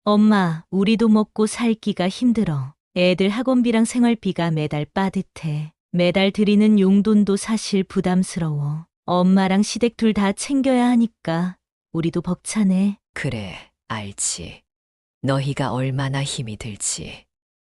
엄마, 우리도 먹고 살기가 힘들어. 애들 학원비랑 생활비가 매달 빠듯해. 매달 드리는 용돈도 사실 부담스러워. 엄마랑 시댁 둘 다 챙겨야 하니까 우리도 벅차네. 그래, 알지. 너희가 얼마나 힘이 들지.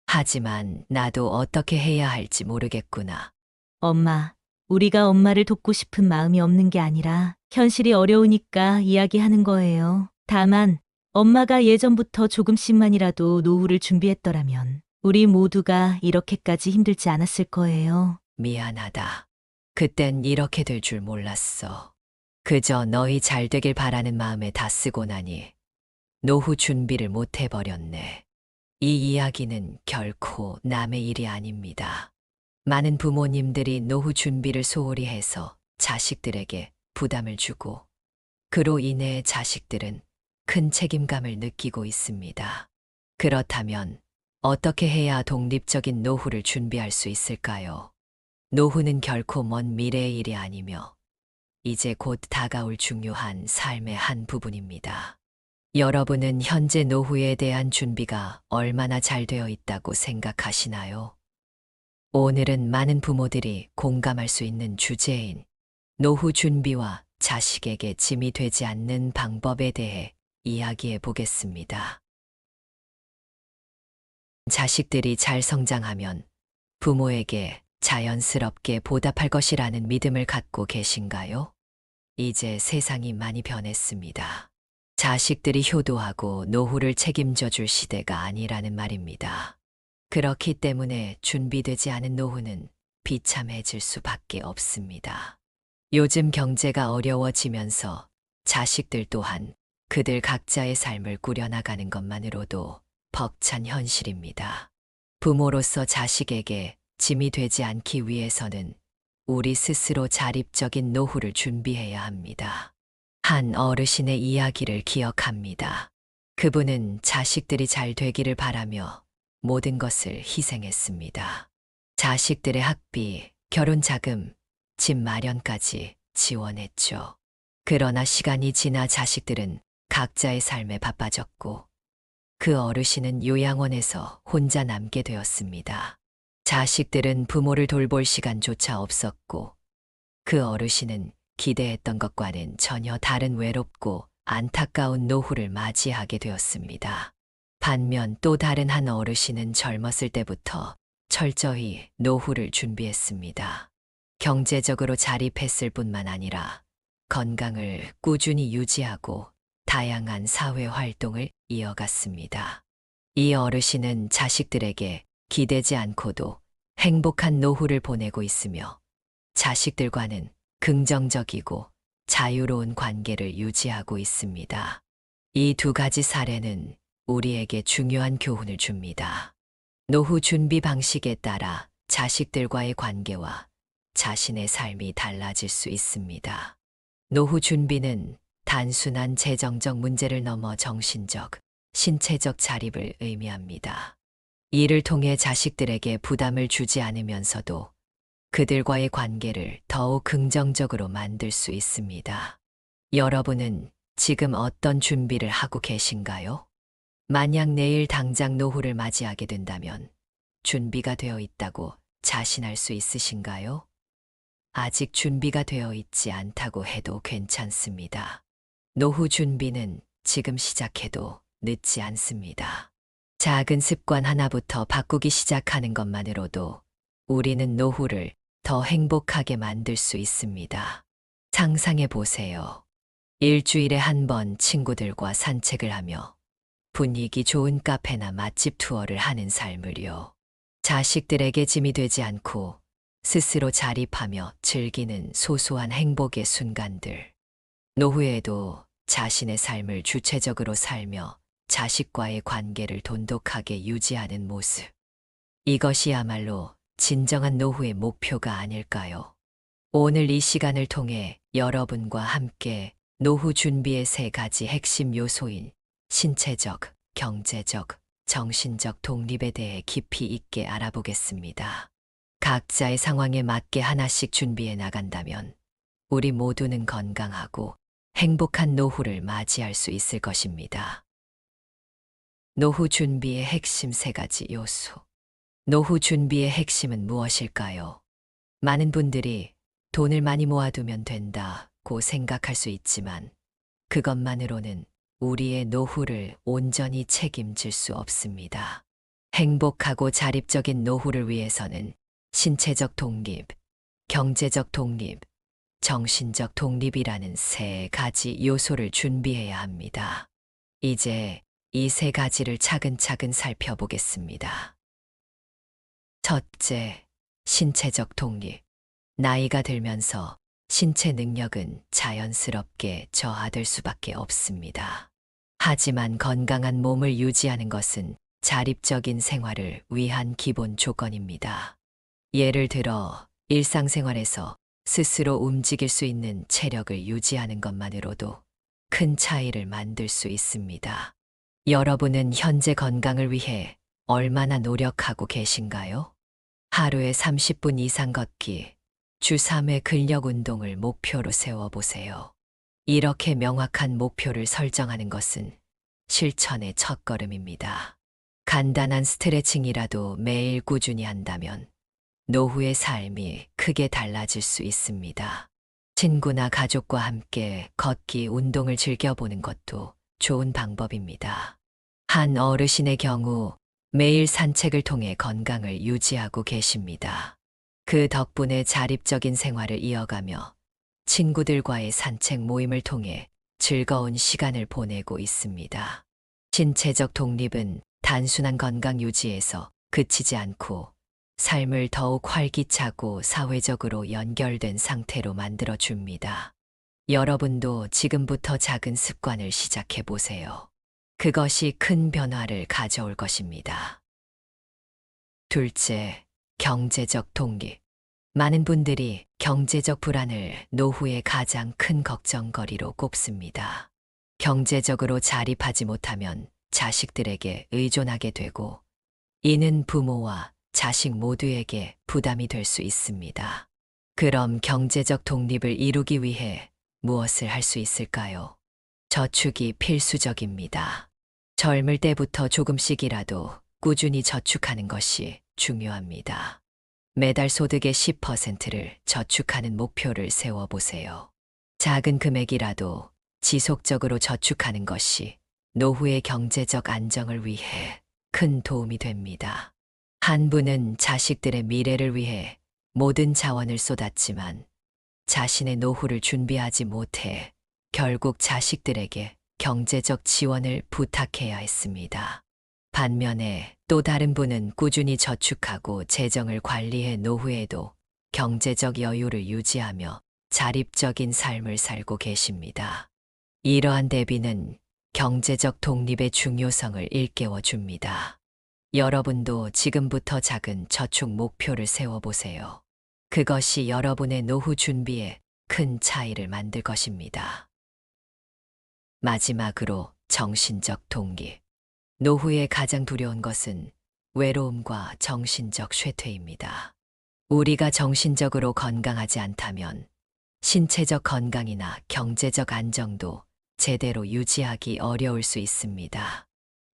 하지만 나도 어떻게 해야 할지 모르겠구나. 엄마, 우리가 엄마를 돕고 싶은 마음이 없는 게 아니라 현실이 어려우니까 이야기하는 거예요. 다만 엄마가 예전부터 조금씩만이라도 노후를 준비했더라면 우리 모두가 이렇게까지 힘들지 않았을 거예요. 미안하다. 그땐 이렇게 될 줄 몰랐어. 그저 너희 잘 되길 바라는 마음에 다 쓰고 나니 노후 준비를 못 해버렸네. 이 이야기는 결코 남의 일이 아닙니다. 많은 부모님들이 노후 준비를 소홀히 해서 자식들에게 부담을 주고 그로 인해 자식들은 큰 책임감을 느끼고 있습니다. 그렇다면 어떻게 해야 독립적인 노후를 준비할 수 있을까요? 노후는 결코 먼 미래의 일이 아니며 이제 곧 다가올 중요한 삶의 한 부분입니다. 여러분은 현재 노후에 대한 준비가 얼마나 잘 되어 있다고 생각하시나요? 오늘은 많은 부모들이 공감할 수 있는 주제인 노후 준비와 자식에게 짐이 되지 않는 방법에 대해 이야기해 보겠습니다. 자식들이 잘 성장하면 부모에게 자연스럽게 보답할 것이라는 믿음을 갖고 계신가요? 이제 세상이 많이 변했습니다. 자식들이 효도하고 노후를 책임져 줄 시대가 아니라는 말입니다. 그렇기 때문에 준비되지 않은 노후는 비참해질 수밖에 없습니다. 요즘 경제가 어려워지면서 자식들 또한 그들 각자의 삶을 꾸려나가는 것만으로도 벅찬 현실입니다. 부모로서 자식에게 짐이 되지 않기 위해서는 우리 스스로 자립적인 노후를 준비해야 합니다. 한 어르신의 이야기를 기억합니다. 그분은 자식들이 잘 되기를 바라며 모든 것을 희생했습니다. 자식들의 학비, 결혼 자금, 집 마련까지 지원했죠. 그러나 시간이 지나 자식들은 각자의 삶에 바빠졌고 그 어르신은 요양원에서 혼자 남게 되었습니다. 자식들은 부모를 돌볼 시간조차 없었고 그 어르신은 기대했던 것과는 전혀 다른 외롭고 안타까운 노후를 맞이하게 되었습니다. 반면 또 다른 한 어르신은 젊었을 때부터 철저히 노후를 준비했습니다. 경제적으로 자립했을 뿐만 아니라 건강을 꾸준히 유지하고 다양한 사회 활동을 이어갔습니다. 이 어르신은 자식들에게 기대지 않고도 행복한 노후를 보내고 있으며 자식들과는 긍정적이고 자유로운 관계를 유지하고 있습니다. 이 두 가지 사례는 우리에게 중요한 교훈을 줍니다. 노후 준비 방식에 따라 자식들과의 관계와 자신의 삶이 달라질 수 있습니다. 노후 준비는 단순한 재정적 문제를 넘어 정신적, 신체적 자립을 의미합니다. 이를 통해 자식들에게 부담을 주지 않으면서도 그들과의 관계를 더욱 긍정적으로 만들 수 있습니다. 여러분은 지금 어떤 준비를 하고 계신가요? 만약 내일 당장 노후를 맞이하게 된다면 준비가 되어 있다고 자신할 수 있으신가요? 아직 준비가 되어 있지 않다고 해도 괜찮습니다. 노후 준비는 지금 시작해도 늦지 않습니다. 작은 습관 하나부터 바꾸기 시작하는 것만으로도 우리는 노후를 더 행복하게 만들 수 있습니다. 상상해 보세요. 일주일에 한 번 친구들과 산책을 하며 분위기 좋은 카페나 맛집 투어를 하는 삶을요. 자식들에게 짐이 되지 않고 스스로 자립하며 즐기는 소소한 행복의 순간들. 노후에도 자신의 삶을 주체적으로 살며 자식과의 관계를 돈독하게 유지하는 모습. 이것이야말로 진정한 노후의 목표가 아닐까요? 오늘 이 시간을 통해 여러분과 함께 노후 준비의 세 가지 핵심 요소인 신체적, 경제적, 정신적 독립에 대해 깊이 있게 알아보겠습니다. 각자의 상황에 맞게 하나씩 준비해 나간다면 우리 모두는 건강하고 행복한 노후를 맞이할 수 있을 것입니다. 노후 준비의 핵심 세 가지 요소. 노후 준비의 핵심은 무엇일까요? 많은 분들이 돈을 많이 모아두면 된다고 생각할 수 있지만 그것만으로는 우리의 노후를 온전히 책임질 수 없습니다. 행복하고 자립적인 노후를 위해서는 신체적 독립, 경제적 독립, 정신적 독립이라는 세 가지 요소를 준비해야 합니다. 이제 이 세 가지를 차근차근 살펴보겠습니다. 첫째, 신체적 독립. 나이가 들면서 신체 능력은 자연스럽게 저하될 수밖에 없습니다. 하지만 건강한 몸을 유지하는 것은 자립적인 생활을 위한 기본 조건입니다. 예를 들어 일상생활에서 스스로 움직일 수 있는 체력을 유지하는 것만으로도 큰 차이를 만들 수 있습니다. 여러분은 현재 건강을 위해 얼마나 노력하고 계신가요? 하루에 30분 이상 걷기, 주 3회 근력 운동을 목표로 세워보세요. 이렇게 명확한 목표를 설정하는 것은 실천의 첫걸음입니다. 간단한 스트레칭이라도 매일 꾸준히 한다면 노후의 삶이 크게 달라질 수 있습니다. 친구나 가족과 함께 걷기 운동을 즐겨보는 것도 좋은 방법입니다. 한 어르신의 경우 매일 산책을 통해 건강을 유지하고 계십니다. 그 덕분에 자립적인 생활을 이어가며 친구들과의 산책 모임을 통해 즐거운 시간을 보내고 있습니다. 신체적 독립은 단순한 건강 유지에서 그치지 않고 삶을 더욱 활기차고 사회적으로 연결된 상태로 만들어줍니다. 여러분도 지금부터 작은 습관을 시작해 보세요. 그것이 큰 변화를 가져올 것입니다. 둘째, 경제적 독립. 많은 분들이 경제적 불안을 노후의 가장 큰 걱정거리로 꼽습니다. 경제적으로 자립하지 못하면 자식들에게 의존하게 되고 이는 부모와 자식 모두에게 부담이 될 수 있습니다. 그럼 경제적 독립을 이루기 위해 무엇을 할 수 있을까요? 저축이 필수적입니다. 젊을 때부터 조금씩이라도 꾸준히 저축하는 것이 중요합니다. 매달 소득의 10%를 저축하는 목표를 세워보세요. 작은 금액이라도 지속적으로 저축하는 것이 노후의 경제적 안정을 위해 큰 도움이 됩니다. 한 분은 자식들의 미래를 위해 모든 자원을 쏟았지만 자신의 노후를 준비하지 못해 결국 자식들에게 경제적 지원을 부탁해야 했습니다. 반면에 또 다른 분은 꾸준히 저축하고 재정을 관리해 노후에도 경제적 여유를 유지하며 자립적인 삶을 살고 계십니다. 이러한 대비는 경제적 독립의 중요성을 일깨워 줍니다. 여러분도 지금부터 작은 저축 목표를 세워보세요. 그것이 여러분의 노후 준비에 큰 차이를 만들 것입니다. 마지막으로 정신적 독립. 노후에 가장 두려운 것은 외로움과 정신적 쇠퇴입니다. 우리가 정신적으로 건강하지 않다면 신체적 건강이나 경제적 안정도 제대로 유지하기 어려울 수 있습니다.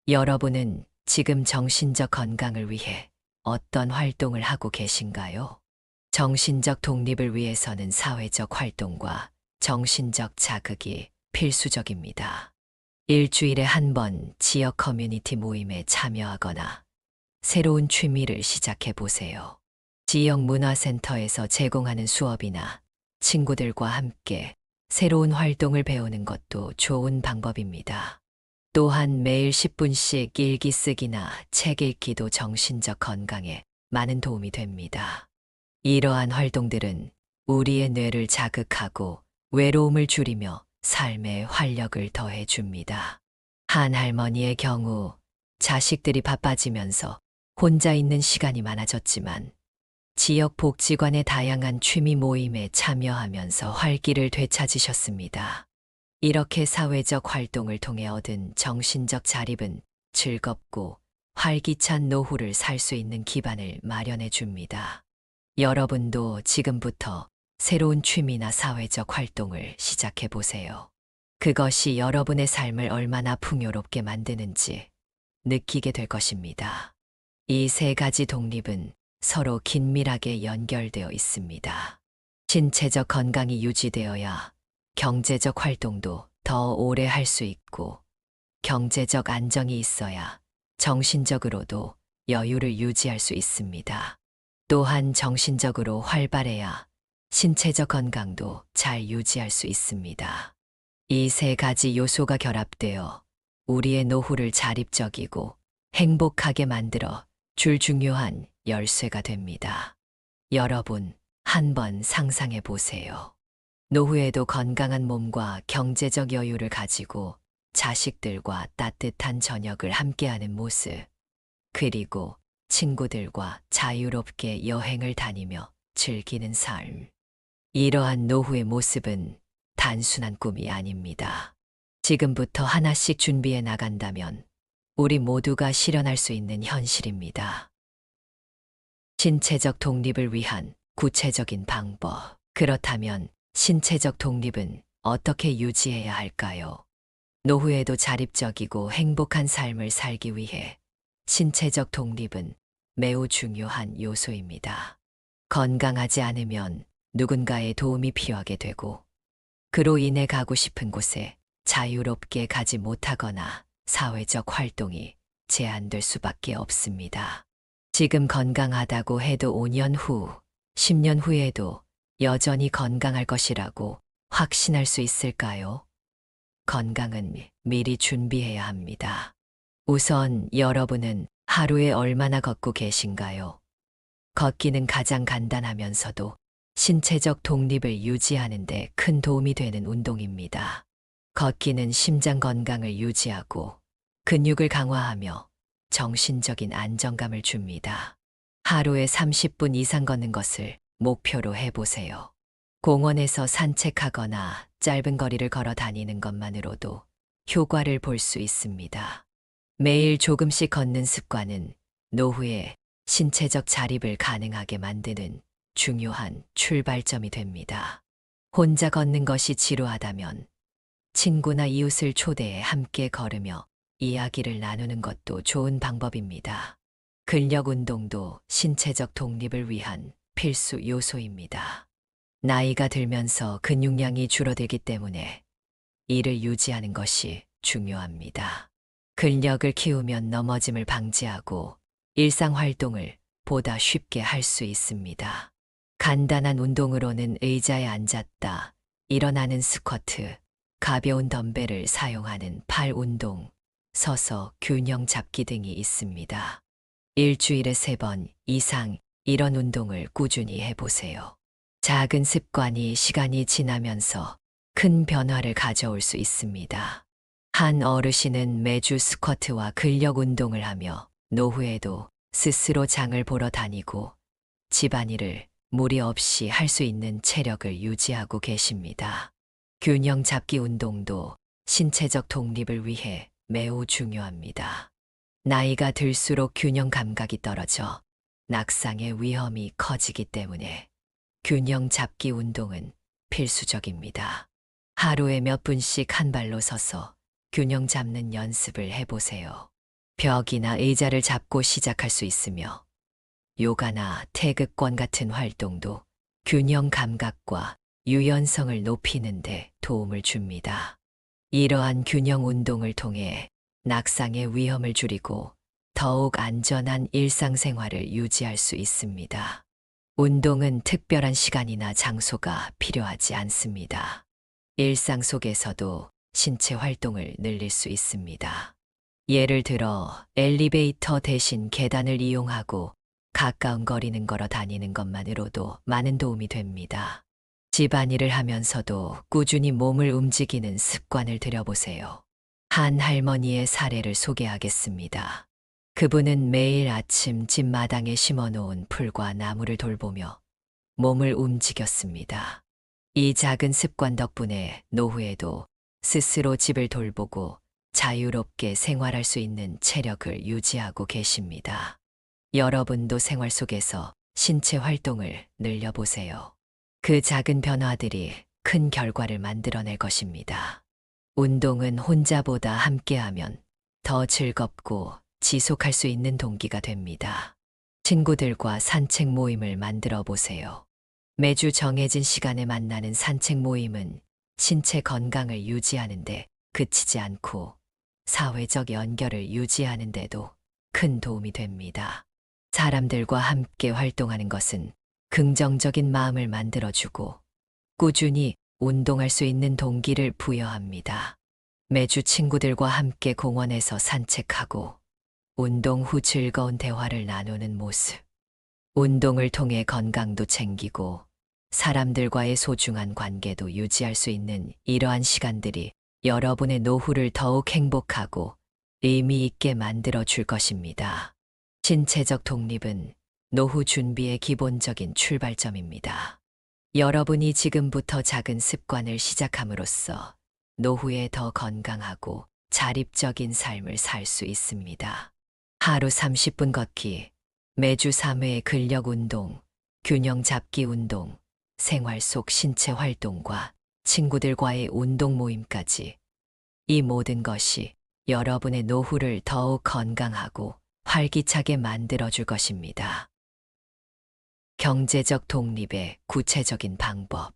여러분은 지금 정신적 건강을 위해 어떤 활동을 하고 계신가요? 정신적 독립을 위해서는 사회적 활동과 정신적 자극이 필수적입니다. 일주일에 한 번 지역 커뮤니티 모임에 참여하거나 새로운 취미를 시작해 보세요. 지역 문화센터에서 제공하는 수업이나 친구들과 함께 새로운 활동을 배우는 것도 좋은 방법입니다. 또한 매일 10분씩 일기 쓰기나 책 읽기도 정신적 건강에 많은 도움이 됩니다. 이러한 활동들은 우리의 뇌를 자극하고 외로움을 줄이며 삶에 활력을 더해 줍니다. 한 할머니의 경우 자식들이 바빠지면서 혼자 있는 시간이 많아졌지만 지역 복지관의 다양한 취미 모임에 참여하면서 활기를 되찾으셨습니다. 이렇게 사회적 활동을 통해 얻은 정신적 자립은 즐겁고 활기찬 노후를 살 수 있는 기반을 마련해 줍니다. 여러분도 지금부터 새로운 취미나 사회적 활동을 시작해 보세요. 그것이 여러분의 삶을 얼마나 풍요롭게 만드는지 느끼게 될 것입니다. 이 세 가지 독립은 서로 긴밀하게 연결되어 있습니다. 신체적 건강이 유지되어야 경제적 활동도 더 오래 할 수 있고, 경제적 안정이 있어야 정신적으로도 여유를 유지할 수 있습니다. 또한 정신적으로 활발해야 신체적 건강도 잘 유지할 수 있습니다. 이 세 가지 요소가 결합되어 우리의 노후를 자립적이고 행복하게 만들어 줄 중요한 열쇠가 됩니다. 여러분, 한번 상상해 보세요. 노후에도 건강한 몸과 경제적 여유를 가지고 자식들과 따뜻한 저녁을 함께하는 모습, 그리고 친구들과 자유롭게 여행을 다니며 즐기는 삶. 이러한 노후의 모습은 단순한 꿈이 아닙니다. 지금부터 하나씩 준비해 나간다면 우리 모두가 실현할 수 있는 현실입니다. 신체적 독립을 위한 구체적인 방법. 그렇다면 신체적 독립은 어떻게 유지해야 할까요? 노후에도 자립적이고 행복한 삶을 살기 위해 신체적 독립은 매우 중요한 요소입니다. 건강하지 않으면 누군가의 도움이 필요하게 되고, 그로 인해 가고 싶은 곳에 자유롭게 가지 못하거나 사회적 활동이 제한될 수밖에 없습니다. 지금 건강하다고 해도 5년 후, 10년 후에도 여전히 건강할 것이라고 확신할 수 있을까요? 건강은 미리 준비해야 합니다. 우선 여러분은 하루에 얼마나 걷고 계신가요? 걷기는 가장 간단하면서도 신체적 독립을 유지하는 데 큰 도움이 되는 운동입니다. 걷기는 심장 건강을 유지하고 근육을 강화하며 정신적인 안정감을 줍니다. 하루에 30분 이상 걷는 것을 목표로 해보세요. 공원에서 산책하거나 짧은 거리를 걸어 다니는 것만으로도 효과를 볼 수 있습니다. 매일 조금씩 걷는 습관은 노후에 신체적 자립을 가능하게 만드는 중요한 출발점이 됩니다. 혼자 걷는 것이 지루하다면 친구나 이웃을 초대해 함께 걸으며 이야기를 나누는 것도 좋은 방법입니다. 근력 운동도 신체적 독립을 위한 필수 요소입니다. 나이가 들면서 근육량이 줄어들기 때문에 이를 유지하는 것이 중요합니다. 근력을 키우면 넘어짐을 방지하고 일상 활동을 보다 쉽게 할 수 있습니다. 간단한 운동으로는 의자에 앉았다 일어나는 스쿼트, 가벼운 덤벨을 사용하는 팔 운동, 서서 균형 잡기 등이 있습니다. 일주일에 3번 이상 이런 운동을 꾸준히 해보세요. 작은 습관이 시간이 지나면서 큰 변화를 가져올 수 있습니다. 한 어르신은 매주 스쿼트와 근력 운동을 하며 노후에도 스스로 장을 보러 다니고 집안일을 무리 없이 할 수 있는 체력을 유지하고 계십니다. 균형 잡기 운동도 신체적 독립을 위해 매우 중요합니다. 나이가 들수록 균형 감각이 떨어져 낙상의 위험이 커지기 때문에 균형 잡기 운동은 필수적입니다. 하루에 몇 분씩 한 발로 서서 균형 잡는 연습을 해보세요. 벽이나 의자를 잡고 시작할 수 있으며 요가나 태극권 같은 활동도 균형 감각과 유연성을 높이는 데 도움을 줍니다. 이러한 균형 운동을 통해 낙상의 위험을 줄이고 더욱 안전한 일상생활을 유지할 수 있습니다. 운동은 특별한 시간이나 장소가 필요하지 않습니다. 일상 속에서도 신체 활동을 늘릴 수 있습니다. 예를 들어 엘리베이터 대신 계단을 이용하고 가까운 거리는 걸어 다니는 것만으로도 많은 도움이 됩니다. 집안일을 하면서도 꾸준히 몸을 움직이는 습관을 들여보세요. 한 할머니의 사례를 소개하겠습니다. 그분은 매일 아침 집 마당에 심어놓은 풀과 나무를 돌보며 몸을 움직였습니다. 이 작은 습관 덕분에 노후에도 스스로 집을 돌보고 자유롭게 생활할 수 있는 체력을 유지하고 계십니다. 여러분도 생활 속에서 신체 활동을 늘려보세요. 그 작은 변화들이 큰 결과를 만들어낼 것입니다. 운동은 혼자보다 함께하면 더 즐겁고 지속할 수 있는 동기가 됩니다. 친구들과 산책 모임을 만들어 보세요. 매주 정해진 시간에 만나는 산책 모임은 신체 건강을 유지하는데 그치지 않고 사회적 연결을 유지하는 데도 큰 도움이 됩니다. 사람들과 함께 활동하는 것은 긍정적인 마음을 만들어주고 꾸준히 운동할 수 있는 동기를 부여합니다. 매주 친구들과 함께 공원에서 산책하고 운동 후 즐거운 대화를 나누는 모습. 운동을 통해 건강도 챙기고 사람들과의 소중한 관계도 유지할 수 있는 이러한 시간들이 여러분의 노후를 더욱 행복하고 의미 있게 만들어 줄 것입니다. 신체적 독립은 노후 준비의 기본적인 출발점입니다. 여러분이 지금부터 작은 습관을 시작함으로써 노후에 더 건강하고 자립적인 삶을 살 수 있습니다. 하루 30분 걷기, 매주 3회 근력 운동, 균형 잡기 운동, 생활 속 신체 활동과 친구들과의 운동 모임까지 이 모든 것이 여러분의 노후를 더욱 건강하고 활기차게 만들어줄 것입니다. 경제적 독립의 구체적인 방법.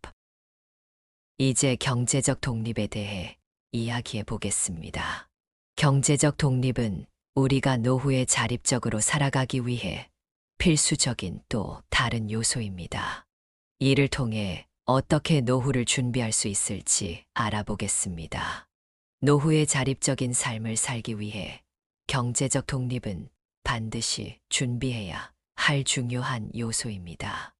이제 경제적 독립에 대해 이야기해 보겠습니다. 경제적 독립은 우리가 노후에 자립적으로 살아가기 위해 필수적인 또 다른 요소입니다. 이를 통해 어떻게 노후를 준비할 수 있을지 알아보겠습니다. 노후의 자립적인 삶을 살기 위해 경제적 독립은 반드시 준비해야 할 중요한 요소입니다.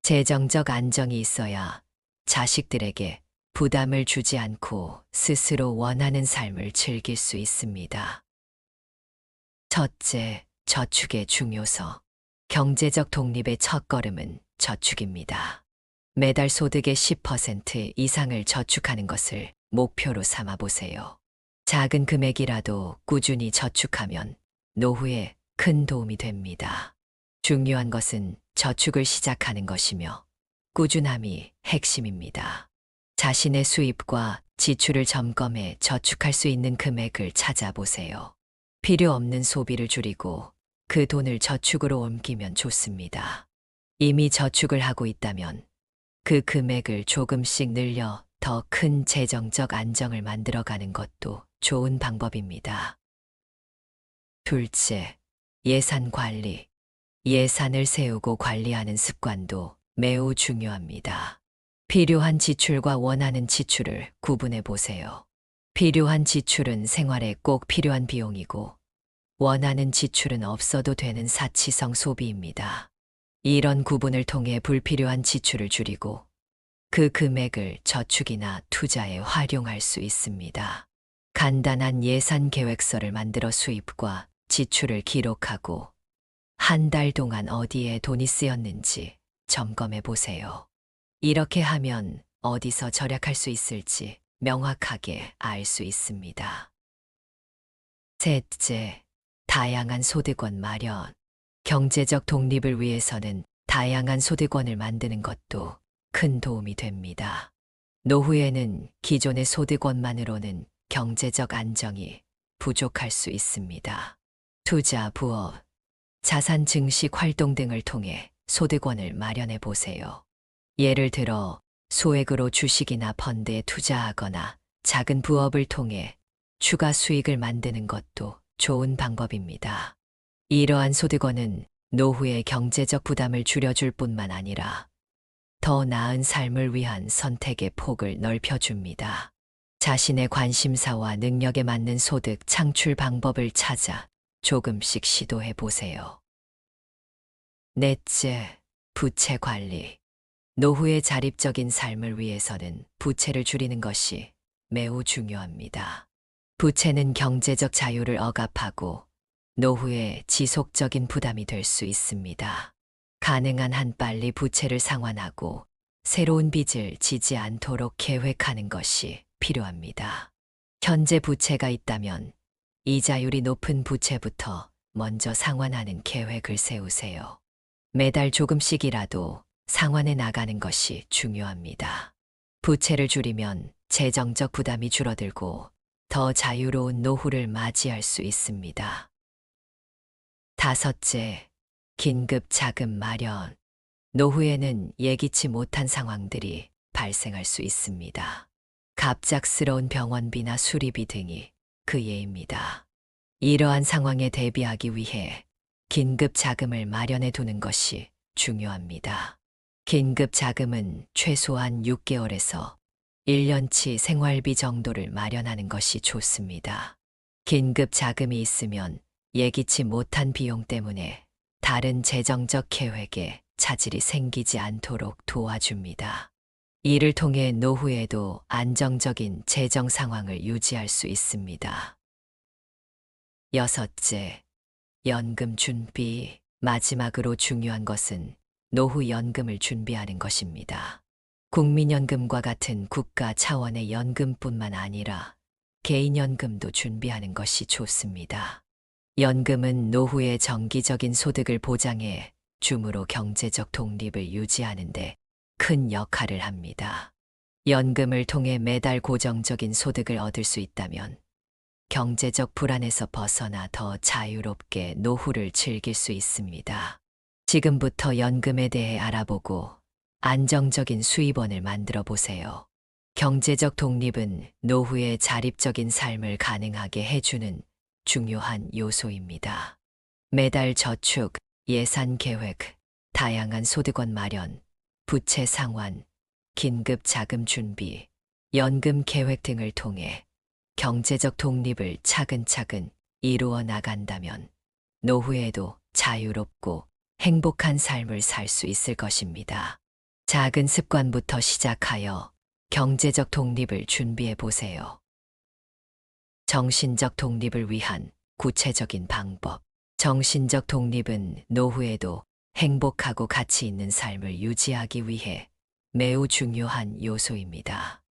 재정적 안정이 있어야 자식들에게 부담을 주지 않고 스스로 원하는 삶을 즐길 수 있습니다. 첫째, 저축의 중요성. 경제적 독립의 첫걸음은 저축입니다. 매달 소득의 10% 이상을 저축하는 것을 목표로 삼아 보세요. 작은 금액이라도 꾸준히 저축하면 노후에 큰 도움이 됩니다. 중요한 것은 저축을 시작하는 것이며 꾸준함이 핵심입니다. 자신의 수입과 지출을 점검해 저축할 수 있는 금액을 찾아보세요. 필요 없는 소비를 줄이고 그 돈을 저축으로 옮기면 좋습니다. 이미 저축을 하고 있다면 그 금액을 조금씩 늘려 더 큰 재정적 안정을 만들어가는 것도 좋은 방법입니다. 둘째, 예산 관리. 예산을 세우고 관리하는 습관도 매우 중요합니다. 필요한 지출과 원하는 지출을 구분해 보세요. 필요한 지출은 생활에 꼭 필요한 비용이고 원하는 지출은 없어도 되는 사치성 소비입니다. 이런 구분을 통해 불필요한 지출을 줄이고 그 금액을 저축이나 투자에 활용할 수 있습니다. 간단한 예산 계획서를 만들어 수입과 지출을 기록하고 한 달 동안 어디에 돈이 쓰였는지 점검해 보세요. 이렇게 하면 어디서 절약할 수 있을지 명확하게 알 수 있습니다. 셋째, 다양한 소득원 마련. 경제적 독립을 위해서는 다양한 소득원을 만드는 것도 큰 도움이 됩니다. 노후에는 기존의 소득원만으로는 경제적 안정이 부족할 수 있습니다. 투자, 부업, 자산 증식 활동 등을 통해 소득원을 마련해 보세요. 예를 들어 소액으로 주식이나 펀드에 투자하거나 작은 부업을 통해 추가 수익을 만드는 것도 좋은 방법입니다. 이러한 소득원은 노후의 경제적 부담을 줄여줄 뿐만 아니라 더 나은 삶을 위한 선택의 폭을 넓혀줍니다. 자신의 관심사와 능력에 맞는 소득 창출 방법을 찾아 조금씩 시도해 보세요. 넷째, 부채 관리. 노후의 자립적인 삶을 위해서는 부채를 줄이는 것이 매우 중요합니다. 부채는 경제적 자유를 억압하고 노후에 지속적인 부담이 될 수 있습니다. 가능한 한 빨리 부채를 상환하고 새로운 빚을 지지 않도록 계획하는 것이 필요합니다. 현재 부채가 있다면 이자율이 높은 부채부터 먼저 상환하는 계획을 세우세요. 매달 조금씩이라도 상환해 나가는 것이 중요합니다. 부채를 줄이면 재정적 부담이 줄어들고 더 자유로운 노후를 맞이할 수 있습니다. 5째, 긴급 자금 마련. 노후에는 예기치 못한 상황들이 발생할 수 있습니다. 갑작스러운 병원비나 수리비 등이 그 예입니다. 이러한 상황에 대비하기 위해 긴급 자금을 마련해 두는 것이 중요합니다. 긴급 자금은 최소한 6개월에서 1년치 생활비 정도를 마련하는 것이 좋습니다. 긴급 자금이 있으면 예기치 못한 비용 때문에 다른 재정적 계획에 차질이 생기지 않도록 도와줍니다. 이를 통해 노후에도 안정적인 재정 상황을 유지할 수 있습니다. 6째, 연금 준비. 마지막으로 중요한 것은 노후 연금을 준비하는 것입니다. 국민연금과 같은 국가 차원의 연금뿐만 아니라 개인연금도 준비하는 것이 좋습니다. 연금은 노후의 정기적인 소득을 보장해 줌으로 경제적 독립을 유지하는 데 큰 역할을 합니다. 연금을 통해 매달 고정적인 소득을 얻을 수 있다면 경제적 불안에서 벗어나 더 자유롭게 노후를 즐길 수 있습니다. 지금부터 연금에 대해 알아보고 안정적인 수입원을 만들어 보세요. 경제적 독립은 노후의 자립적인 삶을 가능하게 해주는 중요한 요소입니다. 매달 저축, 예산 계획, 다양한 소득원 마련, 부채 상환, 긴급 자금 준비, 연금 계획 등을 통해 경제적 독립을 차근차근 이루어 나간다면 노후에도 자유롭고 행복한 삶을 살 수 있을 것입니다. 작은 습관부터 시작하여 경제적 독립을 준비해 보세요. 정신적 독립을 위한 구체적인 방법. 정신적 독립은 노후에도 행복하고 가치 있는 삶을 유지하기 위해 매우 중요한 요소입니다.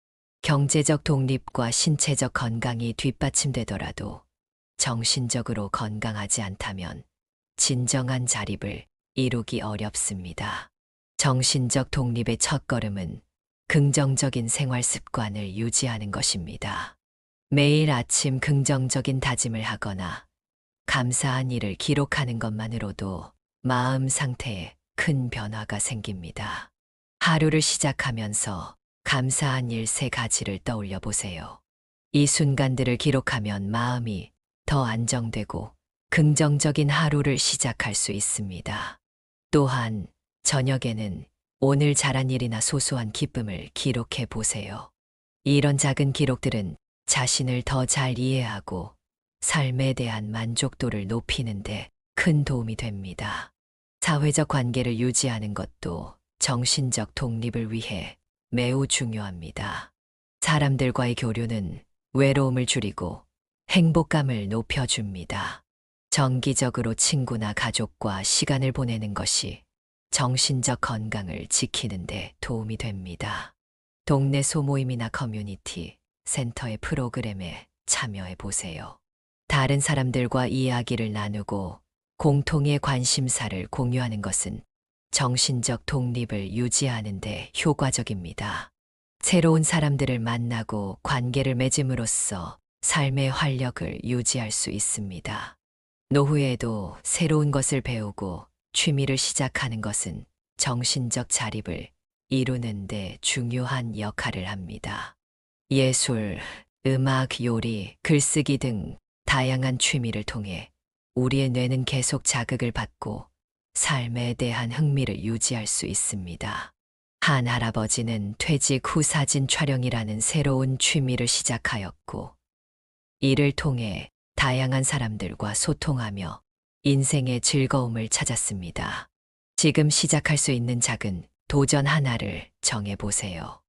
경제적 독립과 신체적 건강이 뒷받침되더라도 정신적으로 건강하지 않다면 진정한 자립을 이루기 어렵습니다. 정신적 독립의 첫걸음은 긍정적인 생활 습관을 유지하는 것입니다. 매일 아침 긍정적인 다짐을 하거나 감사한 일을 기록하는 것만으로도 마음 상태에 큰 변화가 생깁니다. 하루를 시작하면서 감사한 일 3가지를 떠올려 보세요. 이 순간들을 기록하면 마음이 더 안정되고 긍정적인 하루를 시작할 수 있습니다. 또한 저녁에는 오늘 잘한 일이나 소소한 기쁨을 기록해 보세요. 이런 작은 기록들은 자신을 더 잘 이해하고 삶에 대한 만족도를 높이는 데 큰 도움이 됩니다. 사회적 관계를 유지하는 것도 정신적 독립을 위해 매우 중요합니다. 사람들과의 교류는 외로움을 줄이고 행복감을 높여줍니다. 정기적으로 친구나 가족과 시간을 보내는 것이 정신적 건강을 지키는 데 도움이 됩니다. 동네 소모임이나 커뮤니티, 센터의 프로그램에 참여해 보세요. 다른 사람들과 이야기를 나누고 공통의 관심사를 공유하는 것은 정신적 독립을 유지하는 데 효과적입니다. 새로운 사람들을 만나고 관계를 맺음으로써 삶의 활력을 유지할 수 있습니다. 노후에도 새로운 것을 배우고 취미를 시작하는 것은 정신적 자립을 이루는 데 중요한 역할을 합니다. 예술, 음악, 요리, 글쓰기 등 다양한 취미를 통해 우리의 뇌는 계속 자극을 받고 삶에 대한 흥미를 유지할 수 있습니다. 한 할아버지는 퇴직 후 사진 촬영이라는 새로운 취미를 시작하였고, 이를 통해 다양한 사람들과 소통하며 인생의 즐거움을 찾았습니다. 지금 시작할 수 있는 작은 도전 하나를 정해보세요.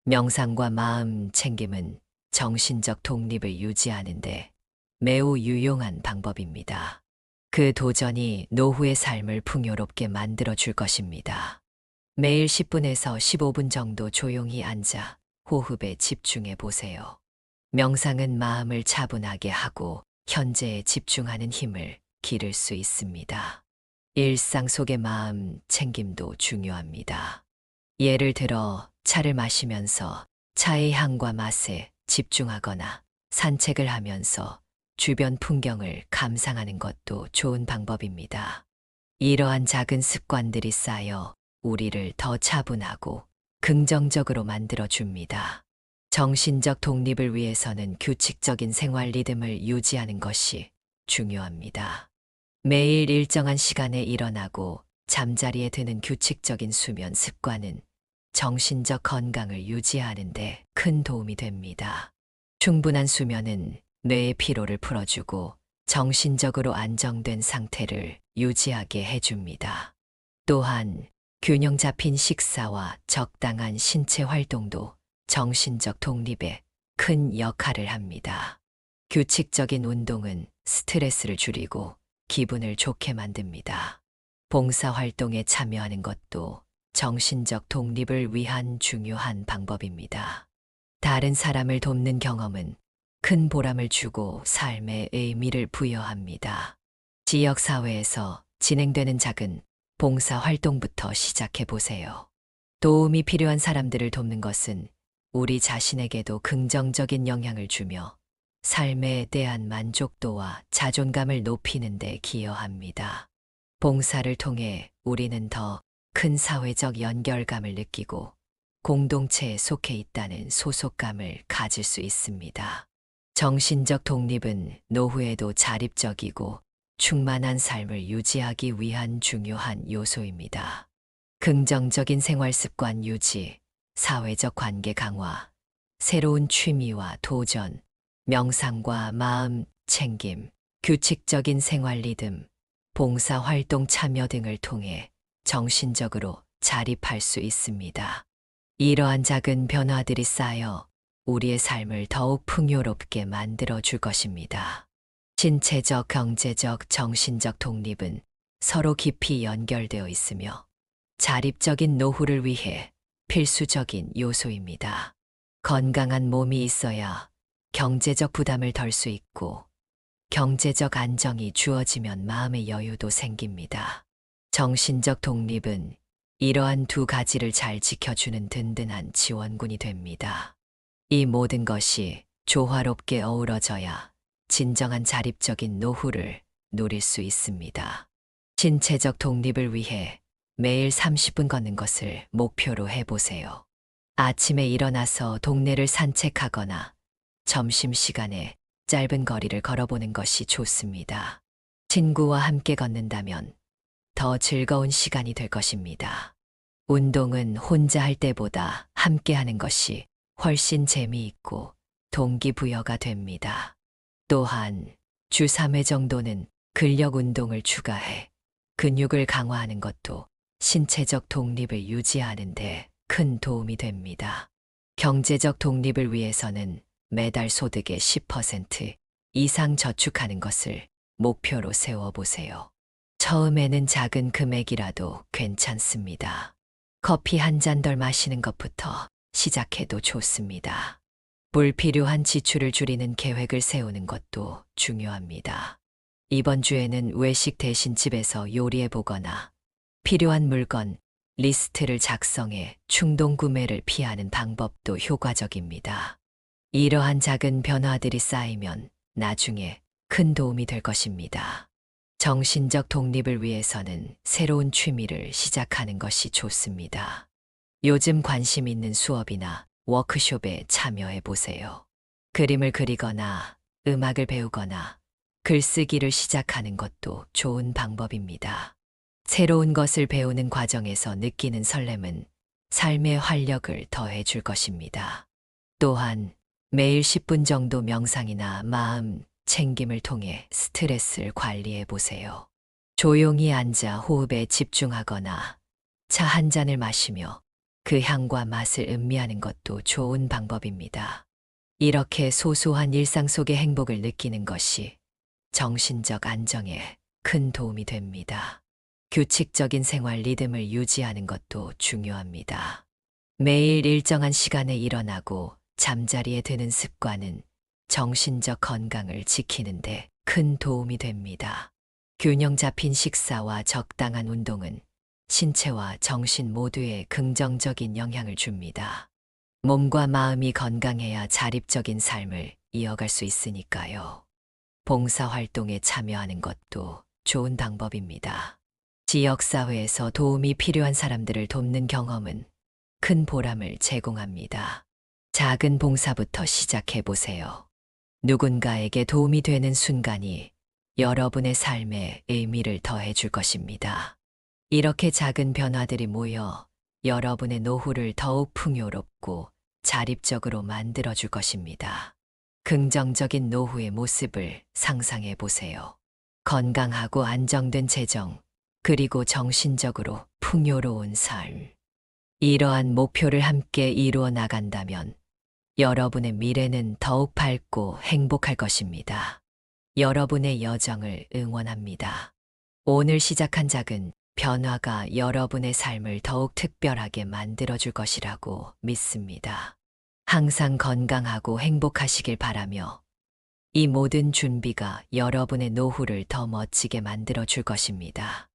명상과 마음 챙김은 정신적 독립을 유지하는데 매우 유용한 방법입니다. 그 도전이 노후의 삶을 풍요롭게 만들어줄 것입니다. 매일 10분에서 15분 정도 조용히 앉아 호흡에 집중해 보세요. 명상은 마음을 차분하게 하고 현재에 집중하는 힘을 기를 수 있습니다. 일상 속의 마음 챙김도 중요합니다. 예를 들어 차를 마시면서 차의 향과 맛에 집중하거나 산책을 하면서 주변 풍경을 감상하는 것도 좋은 방법입니다. 이러한 작은 습관들이 쌓여 우리를 더 차분하고 긍정적으로 만들어 줍니다. 정신적 독립을 위해서는 규칙적인 생활 리듬을 유지하는 것이 중요합니다. 매일 일정한 시간에 일어나고 잠자리에 드는 규칙적인 수면 습관은 정신적 건강을 유지하는 데 큰 도움이 됩니다. 충분한 수면은 뇌의 피로를 풀어주고 정신적으로 안정된 상태를 유지하게 해줍니다. 또한 균형 잡힌 식사와 적당한 신체 활동도 정신적 독립에 큰 역할을 합니다. 규칙적인 운동은 스트레스를 줄이고 기분을 좋게 만듭니다. 봉사활동에 참여하는 것도 정신적 독립을 위한 중요한 방법입니다. 다른 사람을 돕는 경험은 큰 보람을 주고 삶의 의미를 부여합니다. 지역사회에서 진행되는 작은 봉사활동부터 시작해 보세요. 도움이 필요한 사람들을 돕는 것은 우리 자신에게도 긍정적인 영향을 주며 삶에 대한 만족도와 자존감을 높이는 데 기여합니다. 봉사를 통해 우리는 더 큰 사회적 연결감을 느끼고 공동체에 속해 있다는 소속감을 가질 수 있습니다. 정신적 독립은 노후에도 자립적이고 충만한 삶을 유지하기 위한 중요한 요소입니다. 긍정적인 생활 습관 유지, 사회적 관계 강화, 새로운 취미와 도전, 명상과 마음 챙김, 규칙적인 생활 리듬, 봉사 활동 참여 등을 통해 정신적으로 자립할 수 있습니다. 이러한 작은 변화들이 쌓여 우리의 삶을 더욱 풍요롭게 만들어 줄 것입니다. 신체적, 경제적, 정신적 독립은 서로 깊이 연결되어 있으며 자립적인 노후를 위해 필수적인 요소입니다. 건강한 몸이 있어야 경제적 부담을 덜 수 있고 경제적 안정이 주어지면 마음의 여유도 생깁니다. 정신적 독립은 이러한 두 가지를 잘 지켜주는 든든한 지원군이 됩니다. 이 모든 것이 조화롭게 어우러져야 진정한 자립적인 노후를 누릴 수 있습니다. 신체적 독립을 위해 매일 30분 걷는 것을 목표로 해보세요. 아침에 일어나서 동네를 산책하거나 점심시간에 짧은 거리를 걸어보는 것이 좋습니다. 친구와 함께 걷는다면 더 즐거운 시간이 될 것입니다. 운동은 혼자 할 때보다 함께 하는 것이 훨씬 재미있고 동기부여가 됩니다. 또한 주 3회 정도는 근력 운동을 추가해 근육을 강화하는 것도 신체적 독립을 유지하는 데 큰 도움이 됩니다. 경제적 독립을 위해서는 매달 소득의 10% 이상 저축하는 것을 목표로 세워보세요. 처음에는 작은 금액이라도 괜찮습니다. 커피 한 잔 덜 마시는 것부터 시작해도 좋습니다. 불필요한 지출을 줄이는 계획을 세우는 것도 중요합니다. 이번 주에는 외식 대신 집에서 요리해 보거나 필요한 물건 리스트를 작성해 충동 구매를 피하는 방법도 효과적입니다. 이러한 작은 변화들이 쌓이면 나중에 큰 도움이 될 것입니다. 정신적 독립을 위해서는 새로운 취미를 시작하는 것이 좋습니다. 요즘 관심 있는 수업이나 워크숍에 참여해 보세요. 그림을 그리거나 음악을 배우거나 글쓰기를 시작하는 것도 좋은 방법입니다. 새로운 것을 배우는 과정에서 느끼는 설렘은 삶의 활력을 더해 줄 것입니다. 또한 매일 10분 정도 명상이나 마음 챙김을 통해 스트레스를 관리해 보세요. 조용히 앉아 호흡에 집중하거나 차 한 잔을 마시며 그 향과 맛을 음미하는 것도 좋은 방법입니다. 이렇게 소소한 일상 속의 행복을 느끼는 것이 정신적 안정에 큰 도움이 됩니다. 규칙적인 생활 리듬을 유지하는 것도 중요합니다. 매일 일정한 시간에 일어나고 잠자리에 드는 습관은 정신적 건강을 지키는데 큰 도움이 됩니다. 균형 잡힌 식사와 적당한 운동은 신체와 정신 모두에 긍정적인 영향을 줍니다. 몸과 마음이 건강해야 자립적인 삶을 이어갈 수 있으니까요. 봉사활동에 참여하는 것도 좋은 방법입니다. 지역사회에서 도움이 필요한 사람들을 돕는 경험은 큰 보람을 제공합니다. 작은 봉사부터 시작해 보세요. 누군가에게 도움이 되는 순간이 여러분의 삶에 의미를 더해 줄 것입니다. 이렇게 작은 변화들이 모여 여러분의 노후를 더욱 풍요롭고 자립적으로 만들어 줄 것입니다. 긍정적인 노후의 모습을 상상해 보세요. 건강하고 안정된 재정, 그리고 정신적으로 풍요로운 삶. 이러한 목표를 함께 이루어 나간다면 여러분의 미래는 더욱 밝고 행복할 것입니다. 여러분의 여정을 응원합니다. 오늘 시작한 작은 변화가 여러분의 삶을 더욱 특별하게 만들어줄 것이라고 믿습니다. 항상 건강하고 행복하시길 바라며 이 모든 준비가 여러분의 노후를 더 멋지게 만들어줄 것입니다.